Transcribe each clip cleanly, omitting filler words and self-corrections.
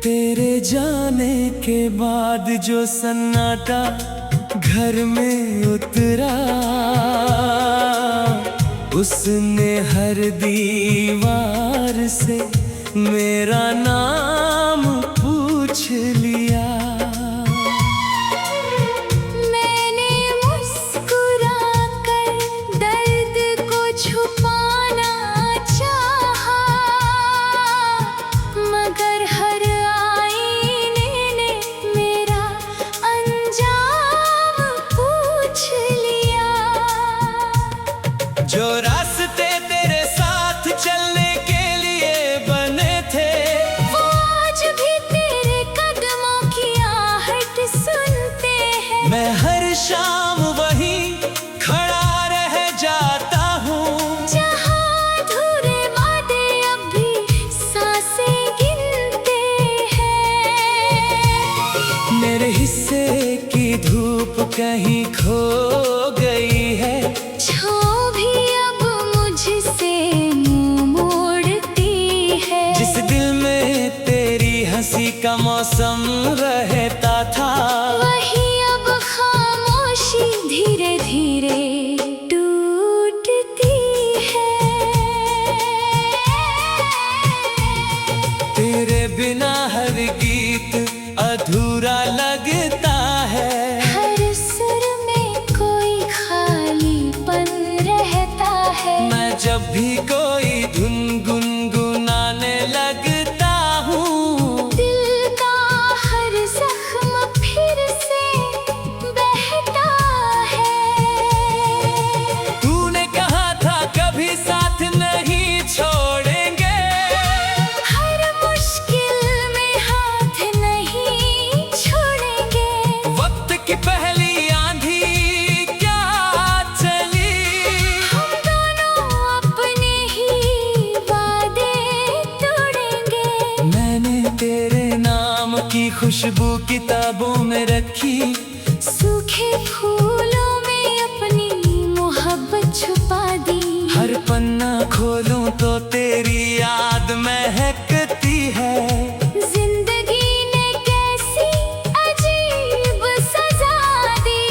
तेरे जाने के बाद जो सन्नाटा घर में उतरा, उसने हर दीवार से मेरा नाम पूछ लिया। मैंने मुस्कुराकर दर्द को छुपाना चाहा, मगर हर आईने ने मेरा अंजाम पूछ लिया। जो रास्ते तेरे साथ चलने के लिए बने थे, वो आज भी तेरे कदमों की आहट सुनते हैं। मैं हर शाम वहीं खड़ा रह जाता हूँ, जहाँ अधूरे वादे अब भी सांसें गिनते हैं। मेरे हिस्से की धूप कहीं खो गई है, जो भी अब मुझसे मुंह मोड़ती है। जिस दिल में तेरी हंसी का मौसम रहता था, वही अब खामोशी धीरे धीरे टूटती है। तेरे बिना हर गीत अधूरा लगता है। हर सुर में कोई खालीपन रहता है। मैं जब भी कोई धुन गुनगुनाने लगता हूँ, दिल का हर जख्म फिर से बहता है। तूने कहा था कभी साथ नहीं छोड़ेंगे, हर मुश्किल में हाथ नहीं छोड़ेंगे। वक्त की पहली आंधी क्या चली, हम दोनों अपने ही वादे तोड़ेंगे। मैंने तेरे नाम की खुशबू किताबों में रखी, सूखे फूलों में अपनी मोहब्बत छुपा दी। हर पन्ना खोलूं तो तेरी याद महकती है। जिंदगी ने कैसी अजीब सजा दी।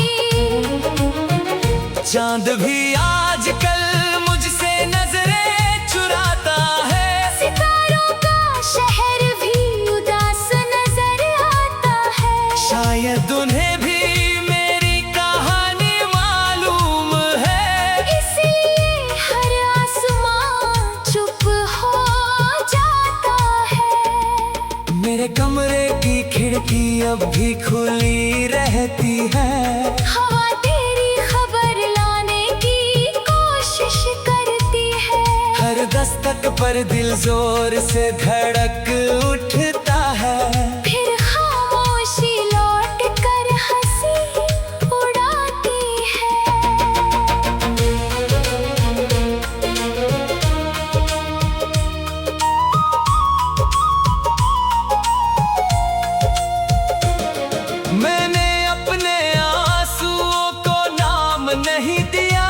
चांद भी आजकल मुझसे नजरें चुराता है, सितारों का शहर भी उदास नजर आता है। शायद उन्हें भी मेरी कहानी मालूम है, इसलिए हर आसमां चुप हो जाता है। मेरे कमरे की खिड़की अब भी खुली रहती है। हवा तेरी खबर लाने की कोशिश करती है। हर दस्तक पर दिल जोर से धड़क उठता है। फिर खामोशी लौट कर हंसी उड़ाती है। मैंने अपने आंसुओं को नाम नहीं दिया,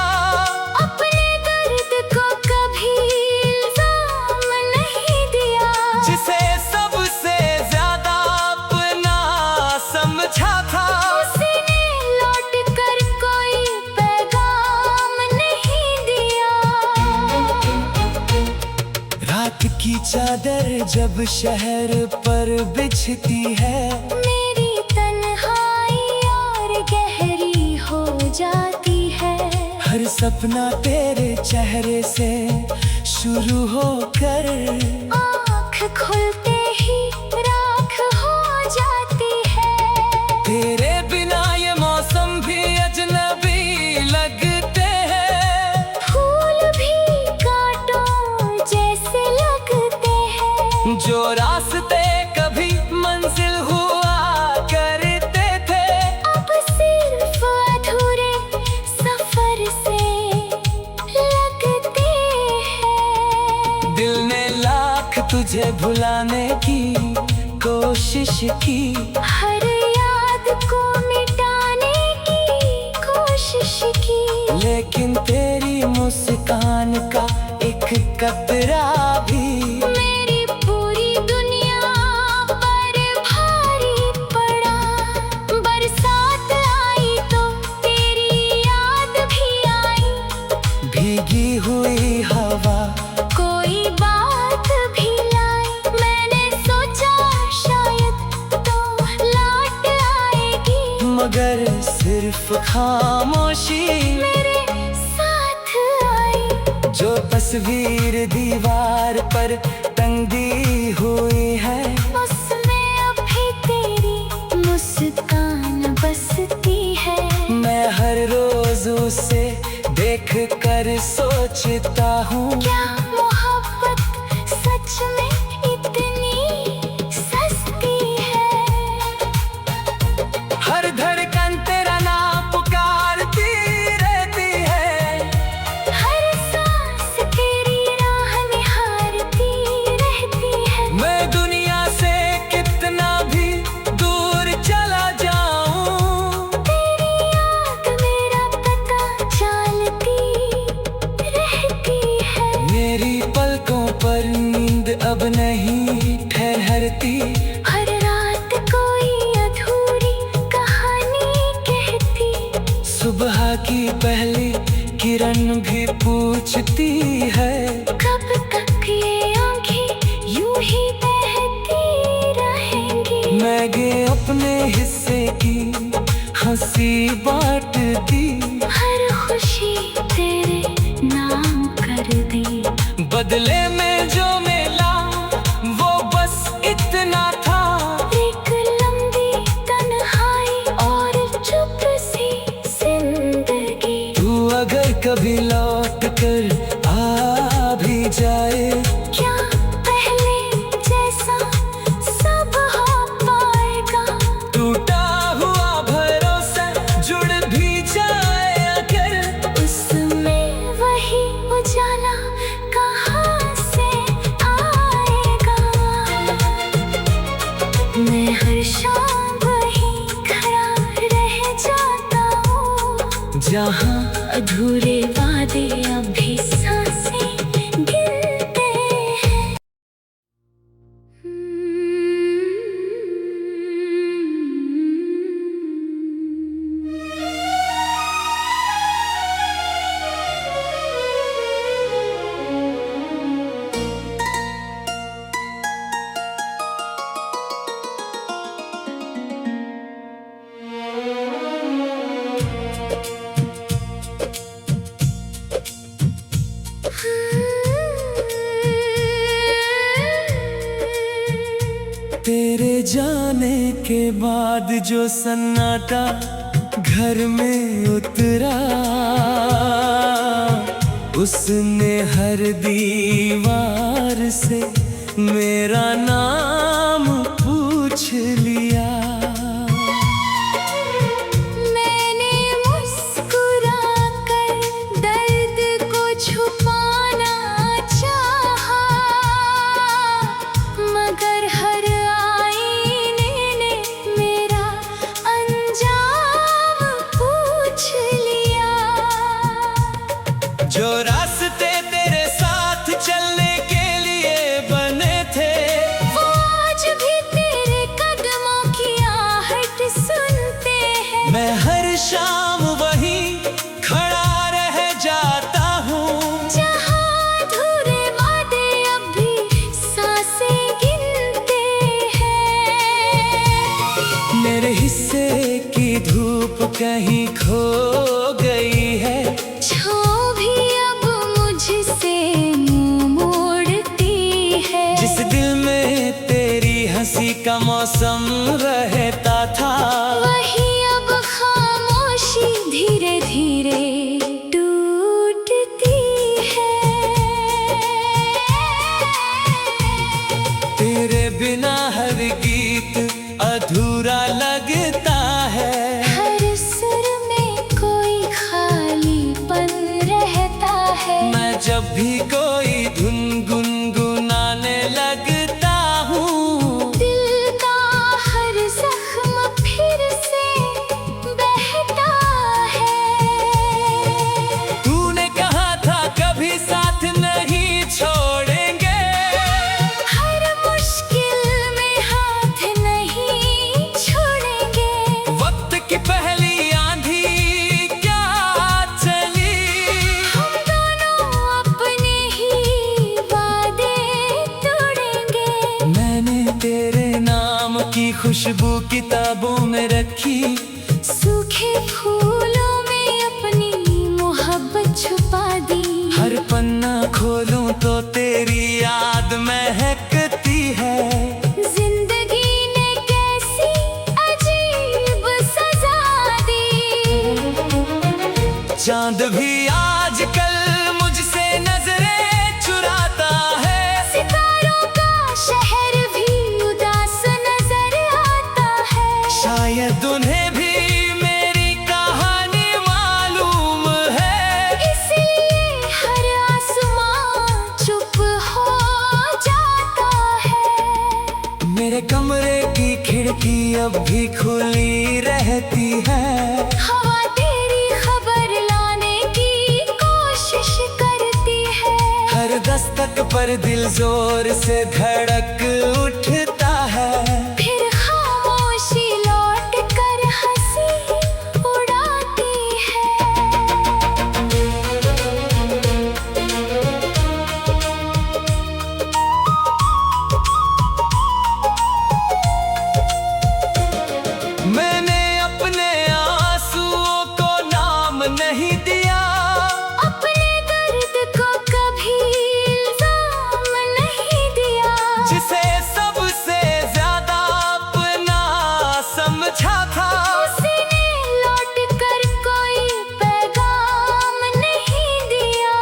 अपने दर्द को कभी इल्जाम नहीं दिया। जिसे सबसे ज्यादा अपना समझा था, उसने लौट कर कोई पैगाम नहीं दिया। रात की चादर जब शहर पर बिछती है, मेरी तन्हाई और गहरी हो जाती है। हर सपना तेरे चेहरे से शुरू होकर आँख खुलते ही राख हो जाती है। तेरे बिना ये मौसम भी अजनबी लगते हैं। फूल भी कांटों जैसे लगते हैं। जो रास्ते कभी मंजिल हुआ करते थे, अब सिर्फ अधूरे सफर से लगते हैं। दिल ने लाख तुझे भुलाने की कोशिश की, हर याद को मिटाने की कोशिश की। लेकिन तेरी मुस्कान का एक कतरा भी मेरी पूरी दुनिया पर सिर्फ खामोशी मेरे साथ आई। जो तस्वीर दीवार पर टंगी हुई है, उसमें अभी तेरी मुस्कान बसती है। मैं हर रोज उसे देख कर सोचता हूँ, क्या मोहब्बत सच में इतनी सस्ती है। हर धड़कन तेरा नाम पुकारती रहती है, हर सांस तेरी राह निहारती रहती है। मैं दुनिया से कितना भी दूर चला जाऊं, तेरी याद मेरा पता चलती रहती है। मेरी पलकों पर नींद अब नहीं ठहरती, हर रात कोई अधूरी कहानी कहती। सुबह की पहली किरण भी पूछती है, कब तक ये आंखें यूं ही बहती रहेंगी। मैंने अपने हिस्से की हंसी बांट दी, हर खुशी तेरे नाम कर दी। बदले में जो मिला वो बस इतना था, एक लंबी तन्हाई और चुप सी जिंदगी। तू अगर कभी लौट कर आ भी जाए, क्या पहले जैसा सब हो पाएगा। टूटा हुआ भरोसा जुड़ भी जाए अगर, उसमें वही उजाला कहाँ से आएगा। मैं हर शाम वही खड़ा रह जाता हूँ, जहाँ अधूरे वादे अभी सांसें गिनते हैं। तेरे जाने के बाद जो सन्नाटा घर में उतरा, उसने हर दीवार से मेरा नाम पूछ लिया। मैंने मुस्कुराकर दर्द को छुपाना चाहा, मगर हर आईने ने मेरा अंजाम पूछ लिया। जो रास्ते तेरे साथ चलने के लिए बने थे, वो आज भी तेरे कदमों की आहट सुनते हैं। मैं हर शाम वहीं खड़ा रह जाता हूँ, जहाँ अधूरे वादे अब भी सांसें गिनते हैं। मेरे हिस्से की धूप कहीं खो गई है, जो भी अब मुझसे मुंह मोड़ती है। जिस दिल में तेरी हंसी का मौसम रहता था, वही अब खामोशी धीरे धीरे टूटती है। तेरे बिना हर गीत अधूरा लगता है, हर सुर में कोई खालीपन रहता है। मैं जब भी कोई धुन गुनगुनाने लगता हूँ, दिल का हर जख्म फिर से बहता है। तूने कहा था कभी साथ नहीं छोड़ेंगे, हर मुश्किल में हाथ नहीं छोड़ेंगे। वक्त की पहली आंधी क्या चली, हम दोनों अपने ही वादे तोड़ेंगे। मैंने तेरे नाम की खुशबू किताबों में रखी, सूखे फूल मेरे कमरे की खिड़की अब भी खुली रहती है। हवा तेरी खबर लाने की कोशिश करती है। हर दस्तक पर दिल जोर से धड़क उठता है। फिर खामोशी लौट कर हंसी उड़ाती है। मैंने अपने आंसुओं को नाम नहीं दिया। अपने दर्द को कभी इल्जाम नहीं दिया। जिसे सबसे ज्यादा अपना समझा था, उसने लौट कर कोई पैगाम नहीं दिया।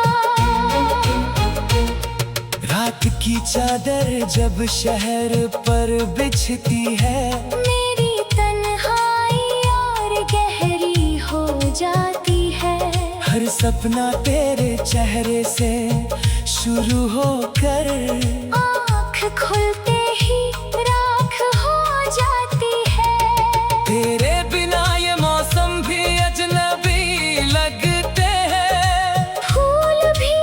रात की चादर जब शहर पर बिछती है, मेरी तन्हाई और गहरी हो जाती है। हर सपना तेरे चेहरे से शुरू होकर आँख खुलते ही राख हो जाती है। तेरे बिना ये मौसम भी अजनबी लगते हैं। फूल भी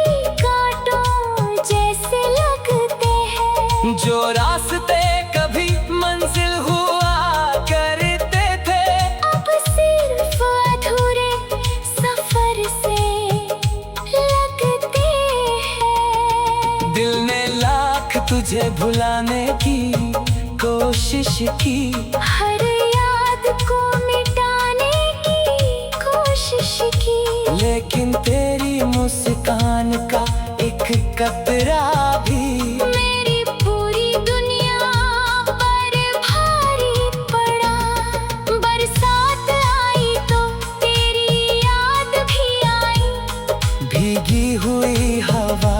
कांटों जैसे लगते हैं। जो रास्ते कभी मंजिल हुआ करते थे, अब सिर्फ अधूरे सफर से लगते हैं। दिल ने लाख तुझे भुलाने की कोशिश की। हर याद को मिटाने की कोशिश की। लेकिन तेरी मुस्कान का एक कतरा भी मेरी पूरी दुनिया पर भारी पड़ा। बरसात आई तो तेरी याद भी आई। भीगी हुई हवा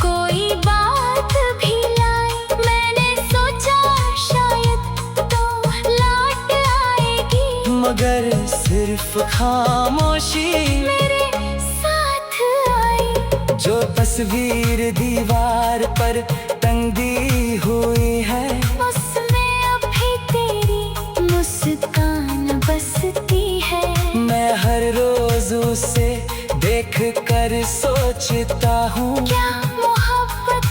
कोई बात भी लाई। मैंने सोचा शायद तो लौट आएगी, मगर सिर्फ खामोशी मेरे साथ आई। जो तस्वीर दीवार पर टंगी हुई है, उसमें अभी तेरी मुस्कान बसती है। मैं हर रोज उसे देख कर सोचता हूँ, क्या मोहब्बत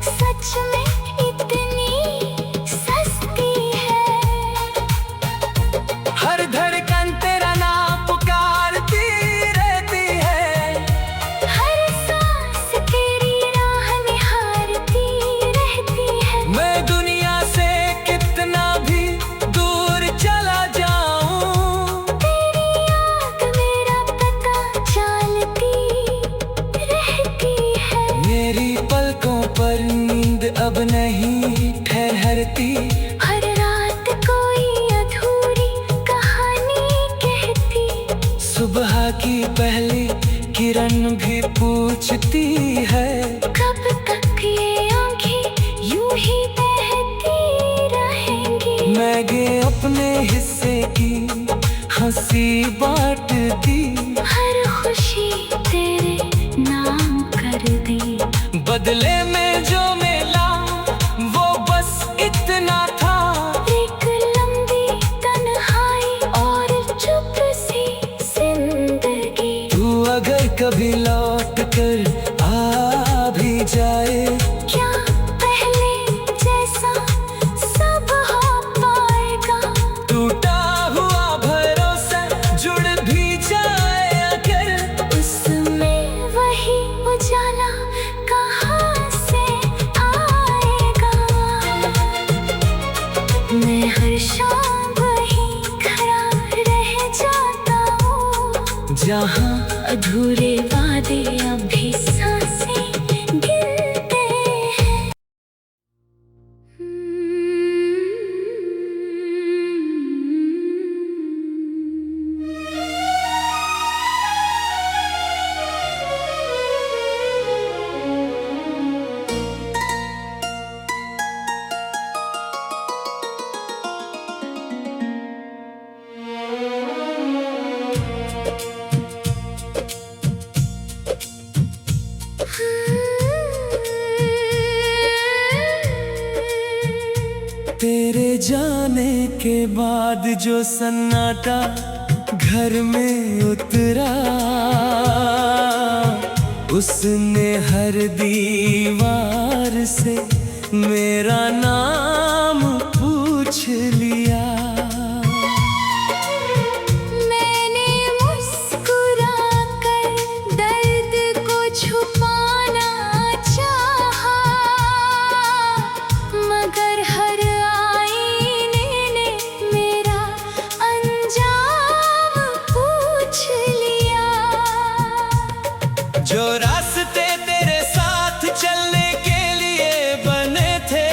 सच में इतनी सस्ती है। हर धड़कन तेरा नाम पुकारती रहती है। हर सांस तेरी राह निहारती रहती है। मैं दुनिया से कितना भी दूर चला जाऊं, तेरी याद मेरा पता चलती रहती है। मेरी पलकों पर नींद अब नहीं ठहरती। हर रात कोई अधूरी कहानी कहती। सुबह की पहली किरण भी पूछती है, कब तक ये आंखें यूं ही बहती रहेंगी। मैंने अपने हिस्से की हंसी बांट दी। हर खुशी तेरे नाम कर दी। बदले में जो मिला वो बस इतना था, एक लंबी तन्हाई और चुप सी जिंदगी। तू अगर कभी लौट कर आ भी जाए, क्या पहले जैसा सब हो पाएगा। टूटा हुआ भरोसा जुड़ भी जाए अगर, उसमें वही उजाला कहाँ से आएगा। मैं हर शाम वही खड़ा रह जाता हूँ, जहाँ अधूरे वादे अभी सांसें गिनते हैं। तेरे जाने के बाद जो सन्नाटा घर में उतरा, उसने हर दीवार से मेरा नाम पूछ लिया। मैंने मुस्कुराकर दर्द को छुपाना चाहा, मगर हर आईने ने मेरा अंजाम पूछ लिया। जो रास्ते तेरे साथ चलने के लिए बने थे,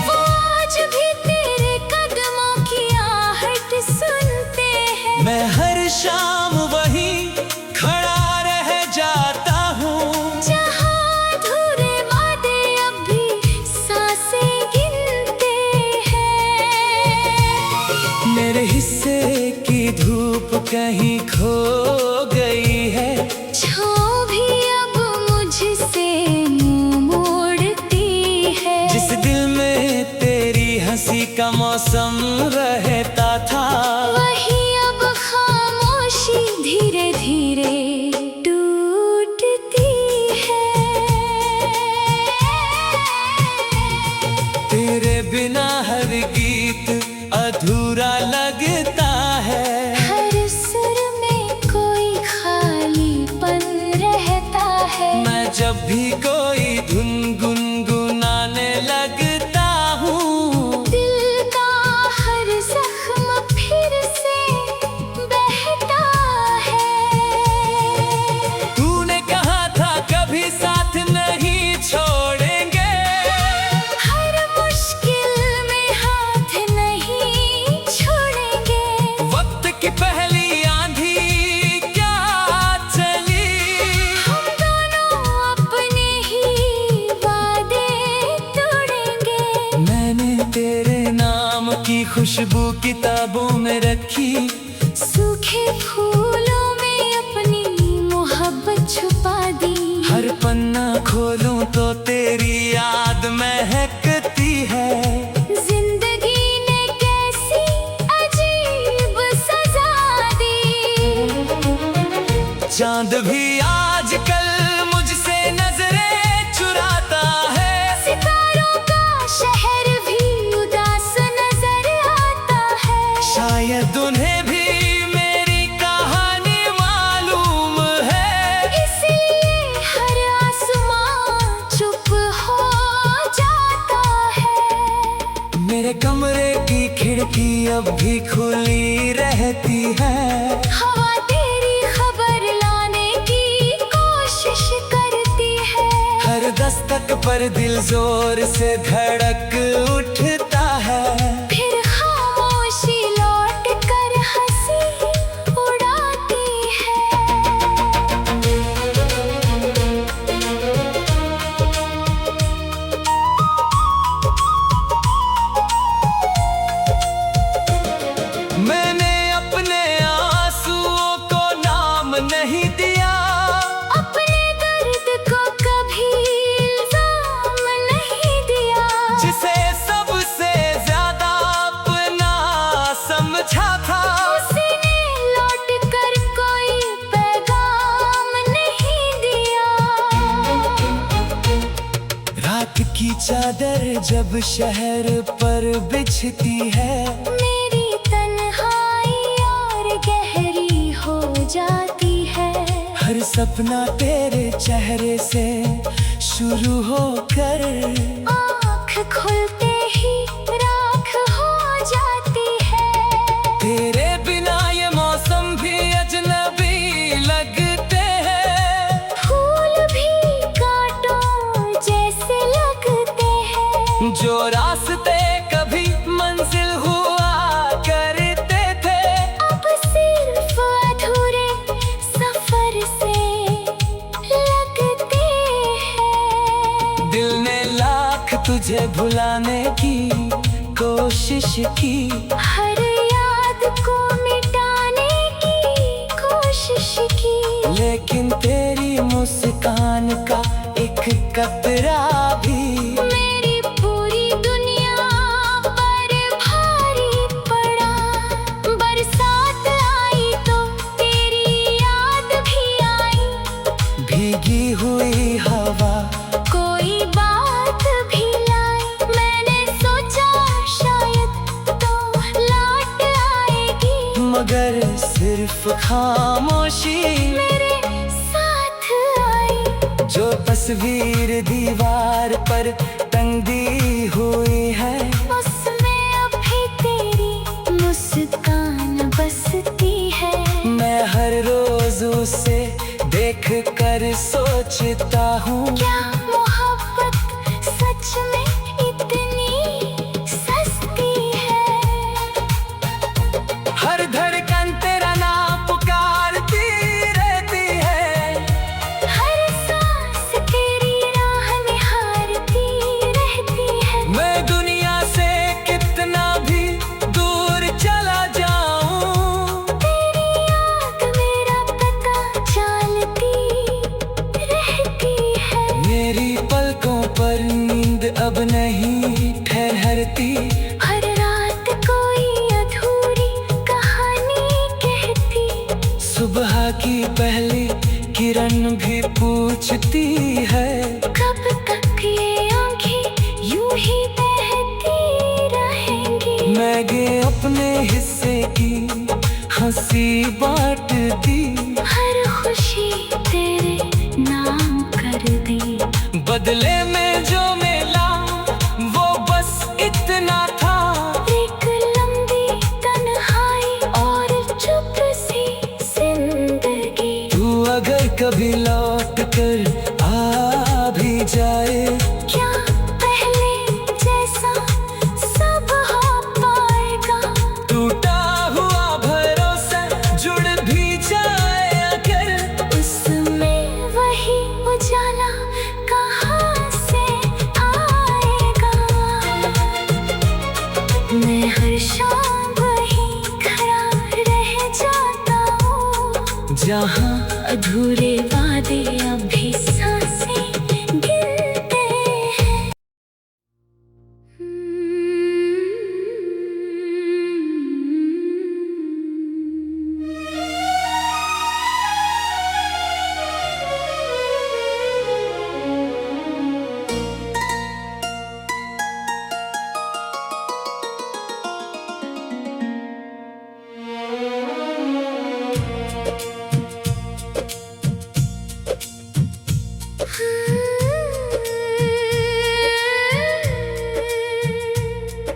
वो आज भी तेरे कदमों की आहट सुनते हैं। मैं हर शाम वहीं खड़ा रह जाता हूँ, जहाँ अधूरे वादे अब भी सांसें गिनते हैं। मेरे हिस्से की धूप कहीं खो गई है, जो भी अब मुझसे मुंह मोड़ती है। जिस दिल में तेरी हंसी का मौसम रहता था, वही अब खामोशी धीरे धीरे टूटती है। तेरे बिना हर गीत अधूरा लगता है। हर सुर में कोई खालीपन रहता है। मैं जब भी कोई धुन गुनगुनाने लगता हूँ, दिल का हर जख्म फिर से बहता है। तूने कहा था कभी साथ नहीं छोड़ेंगे, हर मुश्किल में हाथ नहीं छोड़ेंगे। वक्त की पहली आंधी क्या चली, हम दोनों अपने ही वादे तोड़ेंगे। मैंने तेरे नाम की खुशबू किताबों में रखी, सूखे फूलों में अपनी मोहब्बत छुपा दी। हर पन्ना खोलूं तो तेरी याद महकती है। जिंदगी ने कैसी अजीब सजा दी। चांद भी आजकल मुझसे नजरें चुराता है, सितारों का शहर भी उदास नजर आता है। शायद उन्हें भी मेरी कहानी मालूम है, इसलिए हर आसमां चुप हो जाता है। मेरे कमरे की खिड़की अब भी खुली रहती है। हवा तेरी खबर लाने की कोशिश करती है। हर दस्तक पर दिल जोर से धड़क उठता है। फिर खामोशी लौट कर हंसी उड़ाती है। मैंने अपने आंसुओं को नाम नहीं दिया, अपने दर्द को कभी इल्जाम नहीं दिया। जिसे सबसे ज्यादा अपना समझा था, उसने लौट कर कोई पैगाम नहीं दिया। रात की चादर जब शहर पर बिछती है, मेरी तन्हाई और गहरी हो जाती है। हर सपना तेरे चेहरे से शुरू होकर आँख खुलते ही राख हो जाती है। तेरे बिना ये मौसम भी अजनबी लगते हैं। फूल भी कांटों जैसे लगते हैं। जो रास्ते कभी मंजिल हुआ करते थे, अब सिर्फ अधूरे सफर से लगते हैं। दिल ने लाख तुझे भुलाने की कोशिश की, हर याद को मिटाने की कोशिश की। लेकिन तेरी मुस्कान का एक कतरा भी मेरी पूरी दुनिया पर सिर्फ खामोशी मेरे साथ आई। जो तस्वीर दीवार पर टंगी हुई है, उसमें अभी तेरी मुस्कान बसती है। मैं हर रोज उसे देख कर सोचता हूँ, क्या मोहब्बत सच में इतनी सस्ती है। हर धड़कन तेरा नाम पुकारती रहती है, हर सांस तेरी राह निहारती रहती है। मैं दुनिया से कितना भी दूर चला जाऊं, तेरी याद मेरा पता चलती रहती है। मेरी पलकों पर नींद अब नहीं ठहरती, हर रात कोई अधूरी कहानी कहती। सुबह की पहली किरण भी पूछती है, कब तक ये आंखें यूं ही बहती रहेंगी। मैंने अपने हिस्से की हंसी बांट दी, हर खुशी तेरे नाम कर दी। बदले में जो मिला वो बस इतना था, एक लंबी तन्हाई और चुप सी जिंदगी। तू अगर कभी लौट कर आ भी जाए, क्या पहले जैसा सब हो पाएगा। टूटा हुआ भरोसा जुड़ भी जाए अगर, उसमें वही उजाला कहाँ से आएगा। मैं हर शाम वही खड़ा रह जाता हूँ, जहाँ अधूरे वादे अभी सांसें गिनते हैं।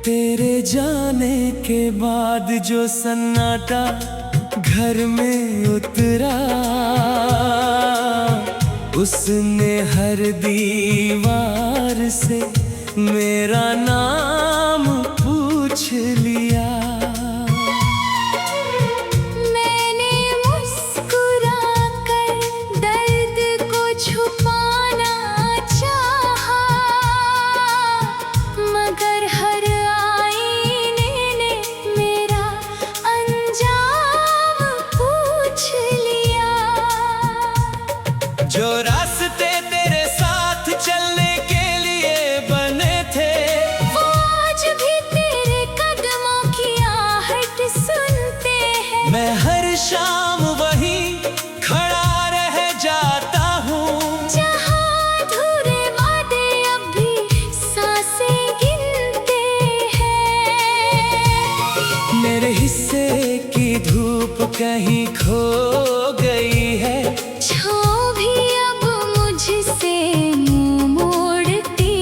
तेरे जाने के बाद जो सन्नाटा घर में उतरा, उसने हर दीवार से मेरा नाम पूछ लिया। मैंने मुस्कुराकर दर्द को छुपाना चाहा, मगर हर आईने ने मेरा अंजाम पूछ लिया। जो रास्ते तेरे साथ चलने के लिए बने थे, वो आज भी तेरे कदमों की आहट सुनते हैं। मैं हर शाम वहीं खड़ा रह जाता हूँ, जहाँ अधूरे वादे अब भी सांसें गिनते हैं। मेरे हिस्से की धूप कहीं खो गई है, छो भी अब मुझसे मुंह मोड़ती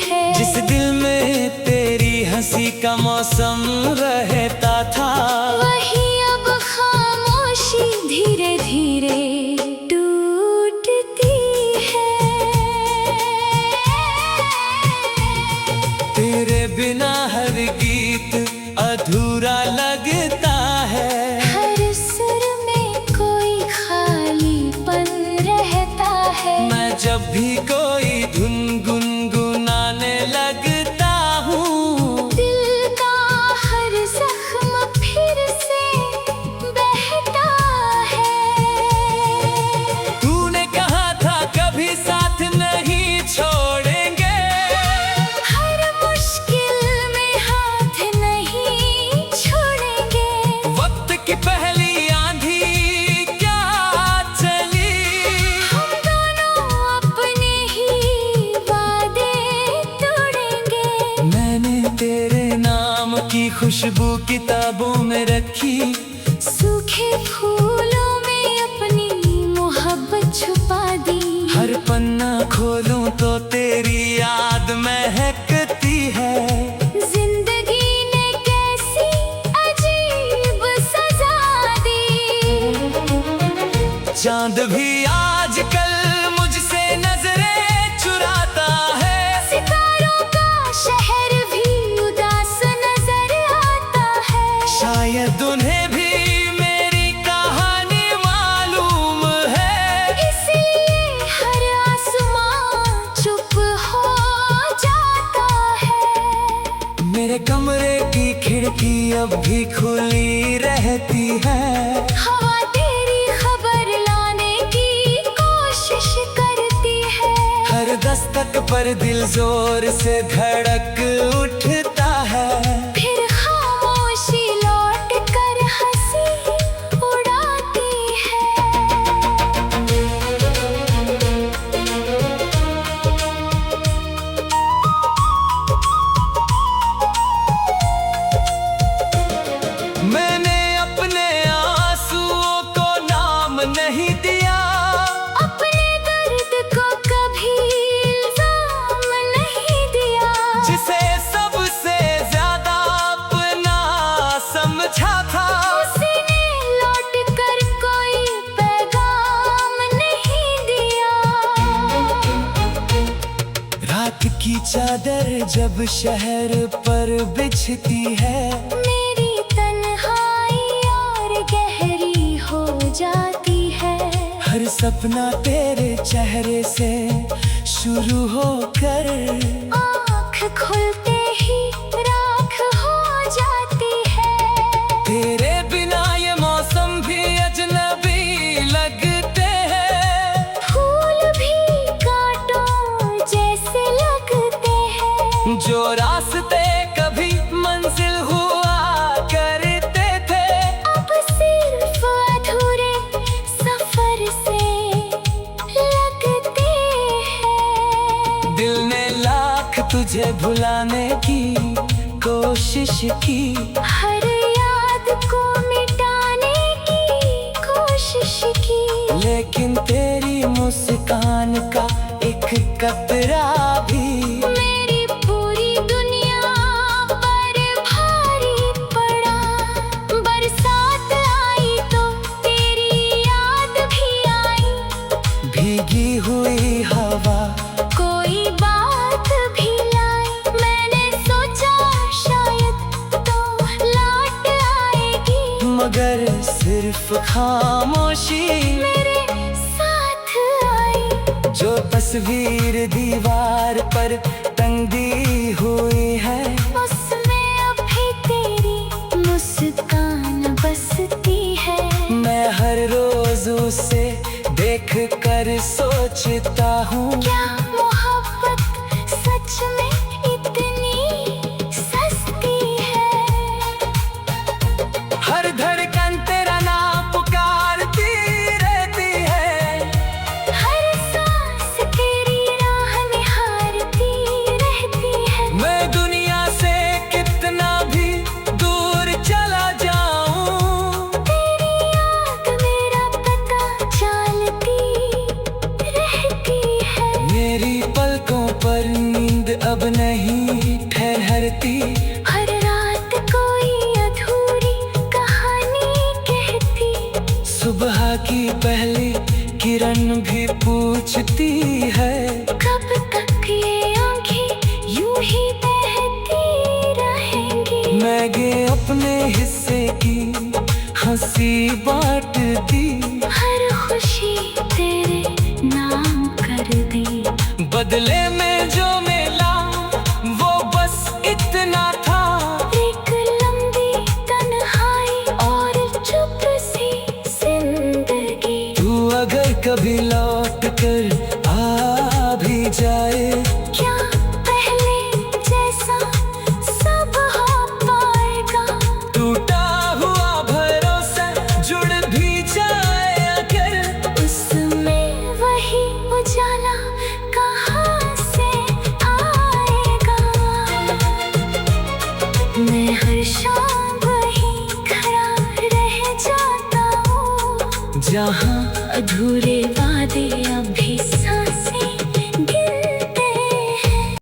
है। जिस दिल में तेरी हंसी का मौसम रहता था, वही अब खामोशी धीरे धीरे टूटती है। तेरे बिना हर गीत अधूरा लगता है, हर सुर में कोई खालीपन रहता है। मैं जब भी कोई धुन गुनगुनाने लगता हूँ, दिल का हर जख्म फिर से बहता है। तूने कहा था कभी साथ नहीं छोड़ेंगे, हर मुश्किल में हाथ नहीं छोड़ेंगे। वक्त की पहली आंधी क्या चली, हम दोनों अपने ही वादे तोड़ेंगे। मैंने तेरे नाम की खुशबू किताबों में रखी, सूखे फूल तो तेरी याद महकती है। जिंदगी ने कैसी अजीब सजा दी, चांद भी आजकल मुझसे नजरें चुराता है। सितारों का शहर भी उदास नजर आता है। शायद उन्हें भी मेरी कहानी मालूम है, इसलिए हर आसमां चुप हो जाता है। मेरे कमरे की खिड़की अब भी खुली रहती है। हवा तेरी खबर लाने की कोशिश करती है। हर दस्तक पर दिल जोर से धड़क उठता है। फिर खामोशी लौट कर हंसी उड़ाती है। मैंने अपने आंसुओं को नाम नहीं दिया, अपने दर्द को कभी इल्जाम नहीं दिया। जिसे सबसे ज्यादा अपना समझा था, उसने लौट कर कोई पैगाम नहीं दिया। रात की चादर जब शहर पर बिछती है, मेरी तन्हाई और गहरी हो जाती है। हर सपना तेरे चेहरे से शुरू होकर आँख खुलते ही राख हो जाती है। तेरे बिना ये मौसम भी अजनबी लगते हैं। फूल भी कांटों जैसे लगते हैं। जो रास्ते कभी मंजिल हुआ करते थे, अब सिर्फ अधूरे सफर से लगते हैं। दिल ने लाख तुझे भुलाने की कोशिश की, हर याद को मिटाने की कोशिश की। लेकिन तेरी मुस्कान का एक कतरा भी मेरी पूरी दुनिया पर भारी पड़ा। बरसात आई तो तेरी याद भी आई। भीगी हुई हवा कोई बात भी लाई। मैंने सोचा शायद तो लौट आएगी, मगर सिर्फ खामोशी मेरे साथ आई। जो तस्वीर दीवार पर टंगी हुई है, उसमें अभी तेरी मुस्कान बसती है। मैं हर रोज उसे देख कर सोचता हूँ, क्या मोहब्बत सच में इतनी सस्ती है। हर धड़कन तेरा नाम पुकारती रहती है। हर सांस तेरी राह निहारती रहती है। मैं दुनिया से कितना भी दूर चला जाऊं, तेरी याद मेरा पता चलती रहती है। मेरी पलकों पर नींद अब नहीं ठहरती। हर रात कोई अधूरी कहानी कहती। सुबह की पहली किरण भी पूछती है, कब तक ये आंखें यूं ही बहती रहेंगी। मैं गे अपने हिस्से की हंसी बांट दी। हर खुशी तेरे नाम कर दी। बदले में जो मिला वो बस इतना था, एक लंबी तन्हाई और चुप सी जिंदगी। तू अगर कभी लौट कर आ भी जाए, क्या पहले जैसा सब हो पाएगा। टूटा हुआ भरोसा जुड़ भी जाए अगर, उसमें वही उजाला कहाँ से आएगा। मैं हर शाम वही खड़ा रह जाता हूँ, जहाँ अधूरे